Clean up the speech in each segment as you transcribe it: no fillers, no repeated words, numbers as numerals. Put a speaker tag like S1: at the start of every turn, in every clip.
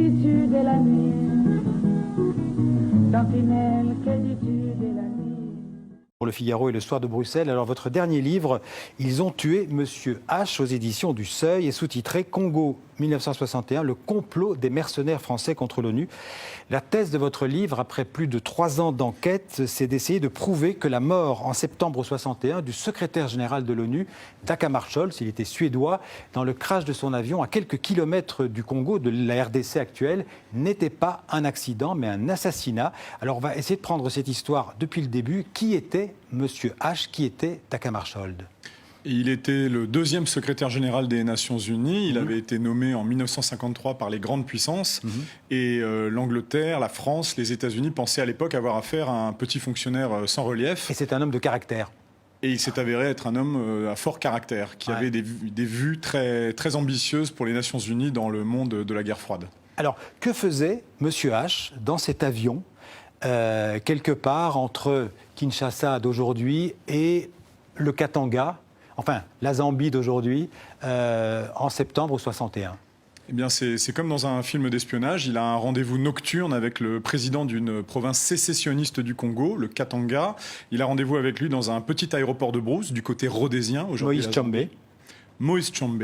S1: dis-tu de la nuit? Sentinelle, que dis-tu de la nuit?
S2: Pour Le Figaro et Le Soir de Bruxelles. Alors, votre dernier livre, Ils ont tué Monsieur H, aux éditions du Seuil, est sous-titré Congo 1961, le complot des mercenaires français contre l'ONU. La thèse de votre livre, après plus de 3 ans d'enquête, c'est d'essayer de prouver que la mort en septembre 61 du secrétaire général de l'ONU, Dag Hammarskjöld, il était suédois, dans le crash de son avion à quelques kilomètres du Congo, de la RDC actuelle, n'était pas un accident, mais un assassinat. Alors, on va essayer de prendre cette histoire depuis le début. Qui était Monsieur H, qui était Dag Hammarskjöld?
S3: Il était le 2e secrétaire général des Nations Unies. Il avait été nommé en 1953 par les grandes puissances. Et l'Angleterre, la France, les États-Unis pensaient à l'époque avoir affaire à un petit fonctionnaire sans relief.
S2: Et c'est un homme de caractère.
S3: Et il s'est avéré être un homme à fort caractère, qui avait des vues très, très ambitieuses pour les Nations Unies dans le monde de la guerre froide.
S2: Alors, que faisait Monsieur H dans cet avion, quelque part entre Kinshasa d'aujourd'hui et le Katanga, enfin la Zambie d'aujourd'hui, en septembre 61?
S3: Eh bien, c'est comme dans un film d'espionnage. Il a un rendez-vous nocturne avec le président d'une province sécessionniste du Congo, le Katanga. Il a rendez-vous avec lui dans un petit aéroport de Brousse, du côté rhodésien.
S2: Moïse Tshombe.
S3: Moïse Tshombe,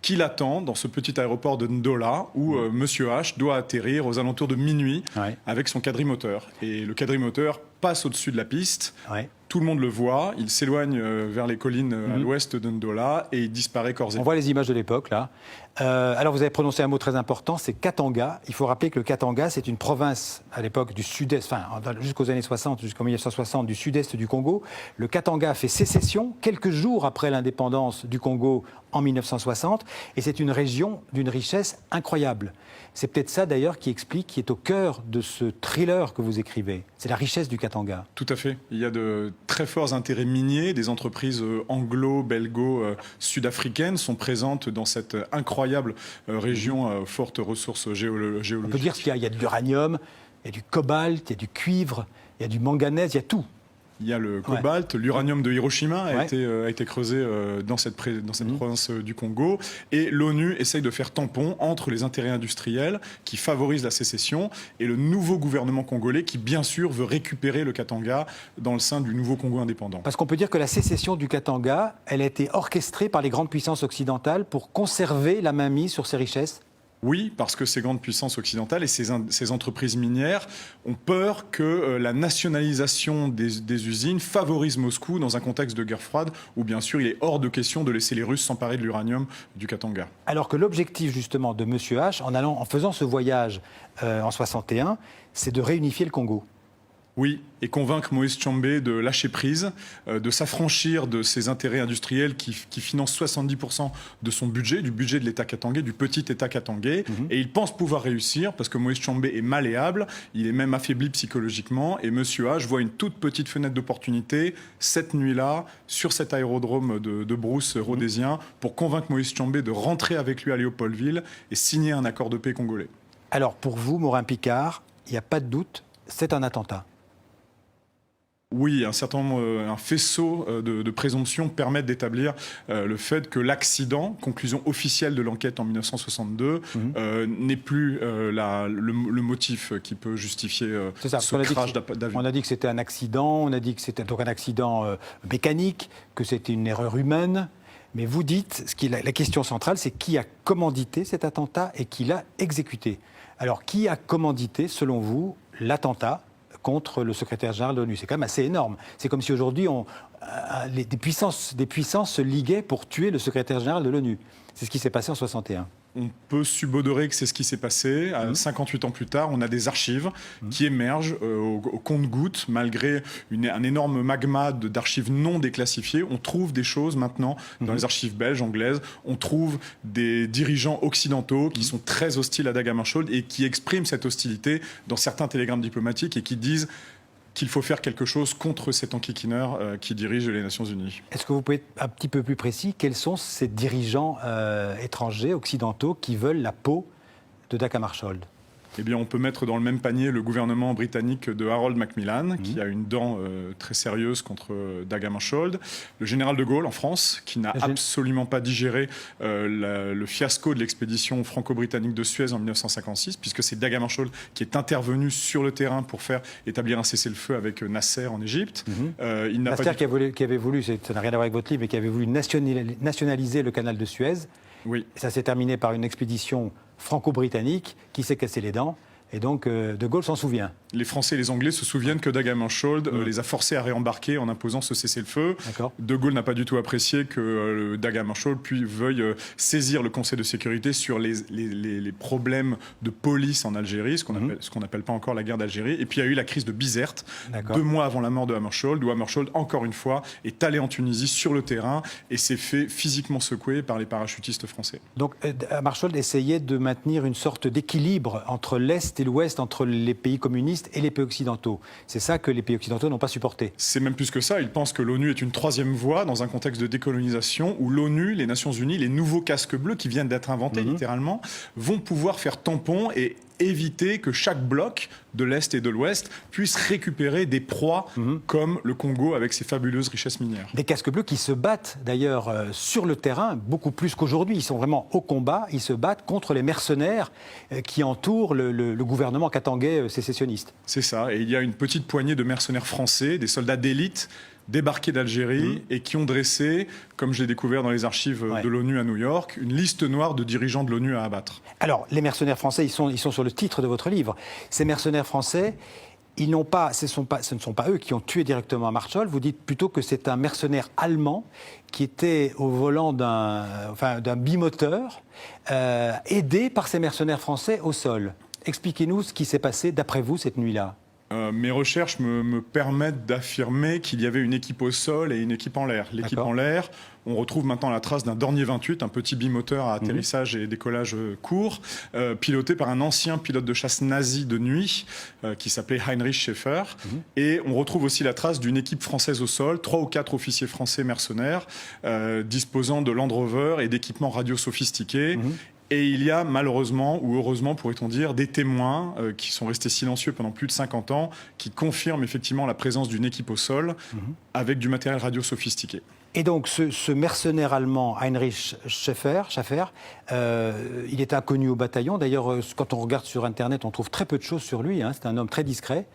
S3: qui l'attend dans ce petit aéroport de Ndola, où Monsieur H doit atterrir aux alentours de minuit avec son quadrimoteur. Et le quadrimoteur passe au-dessus de la piste. Tout le monde le voit, il s'éloigne vers les collines à l'ouest de Ndola et il disparaît corps et âme.
S2: On voit les images de l'époque, là. Alors, vous avez prononcé un mot très important, c'est Katanga. Il faut rappeler que le Katanga, c'est une province, à l'époque, du sud-est, enfin, jusqu'aux années 60, jusqu'en 1960, du sud-est du Congo. Le Katanga a fait sécession quelques jours après l'indépendance du Congo en 1960, et c'est une région d'une richesse incroyable. C'est peut-être ça, d'ailleurs, qui est au cœur de ce thriller que vous écrivez. C'est la richesse du Katanga.
S3: Tout à fait. Il y a de très forts intérêts miniers. Des entreprises anglo-belgo-sud-africaines sont présentes dans cette incroyable région, forte ressources géologiques.
S2: On peut dire qu'il y a de l'uranium, il y a du cobalt, il y a du cuivre, il y a du manganèse, il y a tout.
S3: Il y a le cobalt, l'uranium de Hiroshima a été creusé dans cette province du Congo. Et l'ONU essaye de faire tampon entre les intérêts industriels qui favorisent la sécession et le nouveau gouvernement congolais qui, bien sûr, veut récupérer le Katanga dans le sein du nouveau Congo indépendant.
S2: Parce qu'on peut dire que la sécession du Katanga, elle a été orchestrée par les grandes puissances occidentales pour conserver la mainmise sur ces richesses.
S3: Oui, parce que ces grandes puissances occidentales et ces entreprises minières ont peur que la nationalisation des usines favorise Moscou dans un contexte de guerre froide où, bien sûr, il est hors de question de laisser les Russes s'emparer de l'uranium du Katanga.
S2: Alors que l'objectif, justement, de M. H, en faisant ce voyage en 61, c'est de réunifier le Congo.
S3: Oui, et convaincre Moïse Tshombe de lâcher prise, de s'affranchir de ses intérêts industriels qui financent 70% de son budget, du budget de l'État katangais, du petit État katangais. Et il pense pouvoir réussir parce que Moïse Tshombe est malléable, il est même affaibli psychologiquement. Et Monsieur H voit une toute petite fenêtre d'opportunité cette nuit-là sur cet aérodrome de Brousse rhodésien pour convaincre Moïse Tshombe de rentrer avec lui à Léopoldville et signer un accord de paix congolais.
S2: Alors pour vous, Morin Picard, il n'y a pas de doute, c'est un attentat.
S3: Oui, un faisceau de présomptions permettent d'établir le fait que l'accident, conclusion officielle de l'enquête en 1962, n'est plus le motif qui peut justifier ce crash d'avion.
S2: On a dit que c'était un accident, on a dit que c'était donc un accident mécanique, que c'était une erreur humaine. Mais vous dites, la question centrale, c'est qui a commandité cet attentat et qui l'a exécuté. Alors, qui a commandité, selon vous, l'attentat contre le secrétaire général de l'ONU? C'est quand même assez énorme. C'est comme si aujourd'hui, des puissances se liguaient pour tuer le secrétaire général de l'ONU. C'est ce qui s'est passé en 61.
S3: On peut subodorer que c'est ce qui s'est passé. 58 ans plus tard, on a des archives qui émergent au compte-gouttes, malgré un énorme magma d'archives non déclassifiées. On trouve des choses maintenant dans les archives belges, anglaises. On trouve des dirigeants occidentaux qui sont très hostiles à Dag Hammarskjöld et qui expriment cette hostilité dans certains télégrammes diplomatiques et qui disent qu'il faut faire quelque chose contre cet enquiquineur qui dirige les Nations Unies.
S2: Est-ce que vous pouvez être un petit peu plus précis? Quels sont ces dirigeants étrangers, occidentaux, qui veulent la peau de Dag Hammarskjöld?
S3: Eh bien, on peut mettre dans le même panier le gouvernement britannique de Harold Macmillan, qui a une dent très sérieuse contre Dag Hammarskjöld. Le général de Gaulle en France, qui n'a absolument pas digéré le fiasco de l'expédition franco-britannique de Suez en 1956, puisque c'est Dag Hammarskjöld qui est intervenu sur le terrain pour faire établir un cessez-le-feu avec Nasser en Égypte.
S2: Nasser qui avait voulu, ça n'a rien à voir avec votre livre, mais qui avait voulu nationaliser le canal de Suez.
S3: Oui.
S2: Ça s'est terminé par une expédition franco-britannique qui s'est cassé les dents. Et donc, De Gaulle s'en souvient.
S3: Les Français et les Anglais se souviennent que Dag Hammarskjöld les a forcés à réembarquer en imposant ce cessez-le-feu. De Gaulle n'a pas du tout apprécié que Dag Hammarskjöld veuille saisir le Conseil de sécurité sur les problèmes de police en Algérie, ce qu'on n'appelle pas encore la guerre d'Algérie. Et puis il y a eu la crise de Bizerte, 2 mois avant la mort de Hammarskjöld, où Hammarskjöld, encore une fois, est allé en Tunisie sur le terrain et s'est fait physiquement secouer par les parachutistes français.
S2: Donc Hammarskjöld essayait de maintenir une sorte d'équilibre entre l'Est et l'Ouest, entre les pays communistes et les pays occidentaux. C'est ça que les pays occidentaux n'ont pas supporté.
S3: C'est même plus que ça. Il pense que l'ONU est une troisième voie dans un contexte de décolonisation où l'ONU, les Nations Unies, les nouveaux casques bleus qui viennent d'être inventés littéralement, vont pouvoir faire tampon et éviter que chaque bloc de l'Est et de l'Ouest puisse récupérer des proies comme le Congo avec ses fabuleuses richesses minières.
S2: Des casques bleus qui se battent d'ailleurs sur le terrain beaucoup plus qu'aujourd'hui. Ils sont vraiment au combat, ils se battent contre les mercenaires qui entourent le gouvernement katangais sécessionniste.
S3: C'est ça, et il y a une petite poignée de mercenaires français, des soldats d'élite débarqués d'Algérie et qui ont dressé, comme je l'ai découvert dans les archives de l'ONU à New York, une liste noire de dirigeants de l'ONU à abattre. Alors,
S2: les mercenaires français, ils sont sur le titre de votre livre. Ces mercenaires français, ce ne sont pas eux qui ont tué directement Hammarskjöld. Vous dites plutôt que c'est un mercenaire allemand qui était au volant d'un bimoteur, aidé par ces mercenaires français au sol. Expliquez-nous ce qui s'est passé, d'après vous, cette nuit-là.
S3: Mes recherches me permettent d'affirmer qu'il y avait une équipe au sol et une équipe en l'air. L'équipe en l'air, on retrouve maintenant la trace d'un Dornier 28, un petit bimoteur à atterrissage et décollage court, piloté par un ancien pilote de chasse nazi de nuit qui s'appelait Heinrich Schäfer. Et on retrouve aussi la trace d'une équipe française au sol, 3 ou 4 officiers français mercenaires disposant de Land Rover et d'équipements radio sophistiqués. Et il y a malheureusement, ou heureusement pourrait-on dire, des témoins qui sont restés silencieux pendant plus de 50 ans, qui confirment effectivement la présence d'une équipe au sol avec du matériel radio sophistiqué.
S2: Et donc ce mercenaire allemand, Heinrich Schäfer, il est inconnu au bataillon. D'ailleurs, quand on regarde sur Internet, on trouve très peu de choses sur lui. C'est un homme très discret.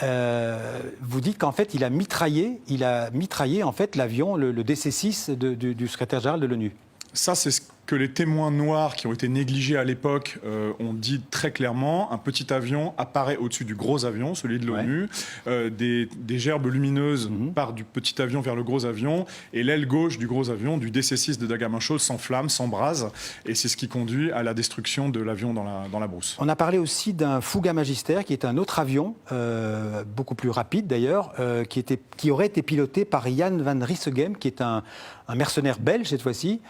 S2: Vous dites qu'en fait, il a mitraillé en fait l'avion, le DC-6 du secrétaire général de l'ONU.
S3: Ça, c'est ce que les témoins noirs qui ont été négligés à l'époque ont dit très clairement. Un petit avion apparaît au-dessus du gros avion, celui de l'ONU. Des gerbes lumineuses partent du petit avion vers le gros avion. Et l'aile gauche du gros avion, du DC-6 de Dag Hammarskjöld, s'enflamme, s'embrase. Et c'est ce qui conduit à la destruction de l'avion dans la brousse.
S2: On a parlé aussi d'un Fouga Magister, qui est un autre avion, beaucoup plus rapide d'ailleurs, qui aurait été piloté par Jan van Rissegem, qui est un mercenaire belge cette fois-ci.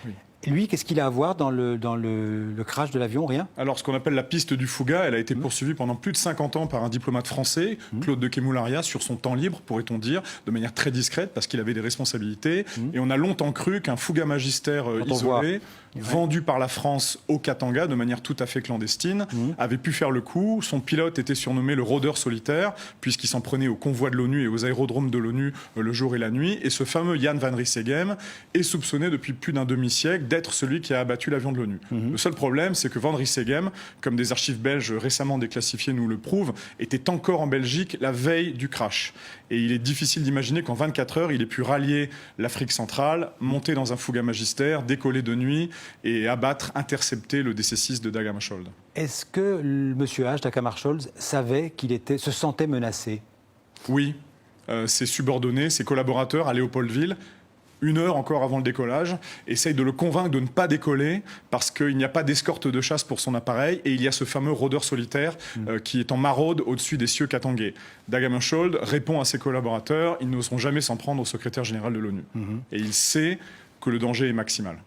S2: Lui, qu'est-ce qu'il a à voir dans le crash de l'avion? Rien?
S3: Alors, ce qu'on appelle la piste du Fouga, elle a été poursuivie pendant plus de 50 ans par un diplomate français, Claude de Kemoularia, sur son temps libre, pourrait-on dire, de manière très discrète, parce qu'il avait des responsabilités. Et on a longtemps cru qu'un Fouga Magister isolé, vendu par la France au Katanga, de manière tout à fait clandestine, avait pu faire le coup. Son pilote était surnommé le rôdeur solitaire, puisqu'il s'en prenait aux convois de l'ONU et aux aérodromes de l'ONU le jour et la nuit. Et ce fameux Jan van Rissegem est soupçonné depuis plus d'un demi-siècle d'être celui qui a abattu l'avion de l'ONU. Le seul problème, c'est que Van Rissegem, comme des archives belges récemment déclassifiées nous le prouvent, était encore en Belgique la veille du crash. Et il est difficile d'imaginer qu'en 24 heures, il ait pu rallier l'Afrique centrale, monter dans un Fouga Magister, décoller de nuit et abattre, intercepter le DC-6 de Dag Hammarskjöld.
S2: Est-ce que M. H, Dag Hammarskjöld, savait se sentait menacé?
S3: Oui. Ses subordonnés, ses collaborateurs à Léopoldville, 1 heure encore avant le décollage, essaye de le convaincre de ne pas décoller parce qu'il n'y a pas d'escorte de chasse pour son appareil et il y a ce fameux rôdeur solitaire qui est en maraude au-dessus des cieux katangais. Dag Hammarskjöld répond à ses collaborateurs, ils n'oseront jamais s'en prendre au secrétaire général de l'ONU. Et il sait que le danger est maximal.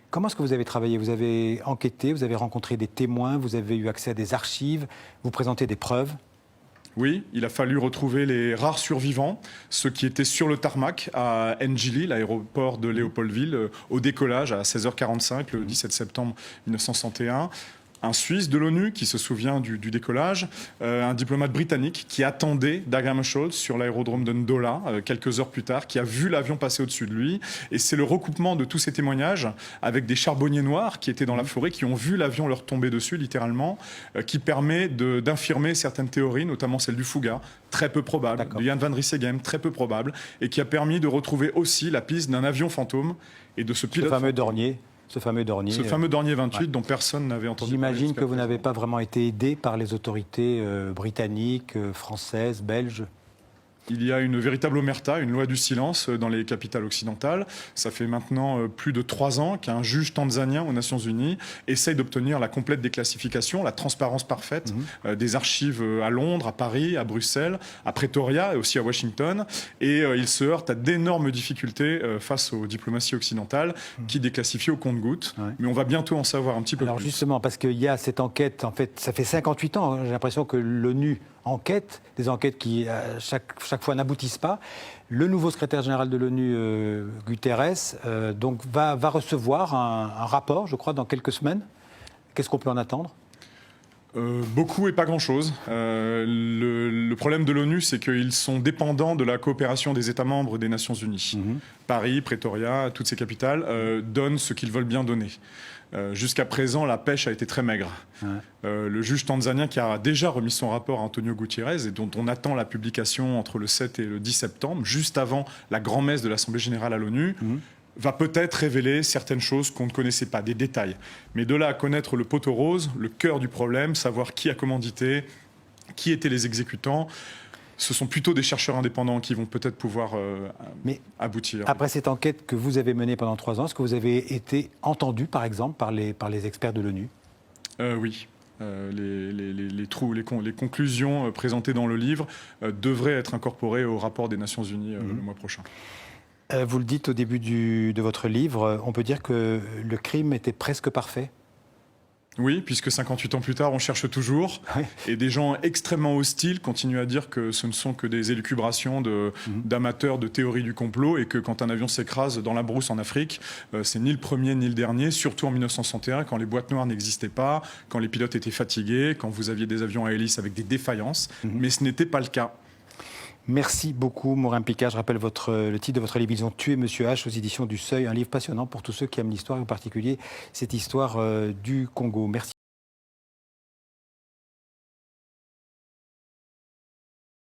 S2: Comment est-ce que vous avez travaillé? Vous avez enquêté, vous avez rencontré des témoins, vous avez eu accès à des archives, vous présentez des preuves?
S3: Oui, il a fallu retrouver les rares survivants, ceux qui étaient sur le tarmac à Njili, l'aéroport de Léopoldville, au décollage à 16h45, le 17 septembre 1961. un Suisse de l'ONU qui se souvient du décollage, un diplomate britannique qui attendait Dag Hammarskjöld sur l'aérodrome de Ndola quelques heures plus tard, qui a vu l'avion passer au-dessus de lui. Et c'est le recoupement de tous ces témoignages avec des charbonniers noirs qui étaient dans la forêt, qui ont vu l'avion leur tomber dessus littéralement, qui permet d'infirmer certaines théories, notamment celle du Fouga, très peu probable, de Jan van Rieseegem, très peu probable, et qui a permis de retrouver aussi la piste d'un avion fantôme et de ce pilote.
S2: Ce fameux Dornier.
S3: Ce fameux Dornier 28 dont personne n'avait entendu parler.
S2: J'imagine que vous n'avez pas vraiment été aidé par les autorités britanniques, françaises, belges.
S3: Il y a une véritable omerta, une loi du silence dans les capitales occidentales. Ça fait maintenant plus de 3 ans qu'un juge tanzanien aux Nations Unies essaye d'obtenir la complète déclassification, la transparence parfaite des archives à Londres, à Paris, à Bruxelles, à Pretoria et aussi à Washington. Et il se heurte à d'énormes difficultés face aux diplomaties occidentales qui déclassifient au compte-gouttes. Ouais. Mais on va bientôt en savoir un petit peu plus.
S2: Alors justement, parce qu'il y a cette enquête, en fait, ça fait 58 ans, j'ai l'impression que l'ONU enquête, des enquêtes qui chaque fois n'aboutissent pas. Le nouveau secrétaire général de l'ONU, Guterres, donc va recevoir un rapport, je crois, dans quelques semaines. Qu'est-ce qu'on peut en attendre ?
S3: Beaucoup et pas grand-chose. Le problème de l'ONU, c'est qu'ils sont dépendants de la coopération des États membres des Nations Unies. Paris, Pretoria, toutes ces capitales donnent ce qu'ils veulent bien donner. Jusqu'à présent, la pêche a été très maigre. Le juge tanzanien qui a déjà remis son rapport à Antonio Guterres et dont on attend la publication entre le 7 et le 10 septembre, juste avant la grand-messe de l'Assemblée générale à l'ONU, va peut-être révéler certaines choses qu'on ne connaissait pas, des détails. Mais de là à connaître le poteau rose, le cœur du problème, savoir qui a commandité, qui étaient les exécutants, ce sont plutôt des chercheurs indépendants qui vont peut-être pouvoir aboutir.
S2: Après cette enquête que vous avez menée pendant 3 ans, est-ce que vous avez été entendu, par exemple, par les experts de l'ONU ?
S3: Oui. Les conclusions présentées dans le livre devraient être incorporées au rapport des Nations Unies le mois prochain.
S2: Vous le dites au début de votre livre, on peut dire que le crime était presque parfait ?
S3: Oui, puisque 58 ans plus tard, on cherche toujours. Oui. Et des gens extrêmement hostiles continuent à dire que ce ne sont que des élucubrations d'amateurs de théorie du complot et que quand un avion s'écrase dans la brousse en Afrique, c'est ni le premier ni le dernier, surtout en 1961, quand les boîtes noires n'existaient pas, quand les pilotes étaient fatigués, quand vous aviez des avions à hélice avec des défaillances. Mais ce n'était pas le cas.
S2: Merci beaucoup, Maurin Picard. Je rappelle le titre de votre livre, Ils ont tué Monsieur H, aux éditions du Seuil. Un livre passionnant pour tous ceux qui aiment l'histoire, et en particulier cette histoire du Congo. Merci.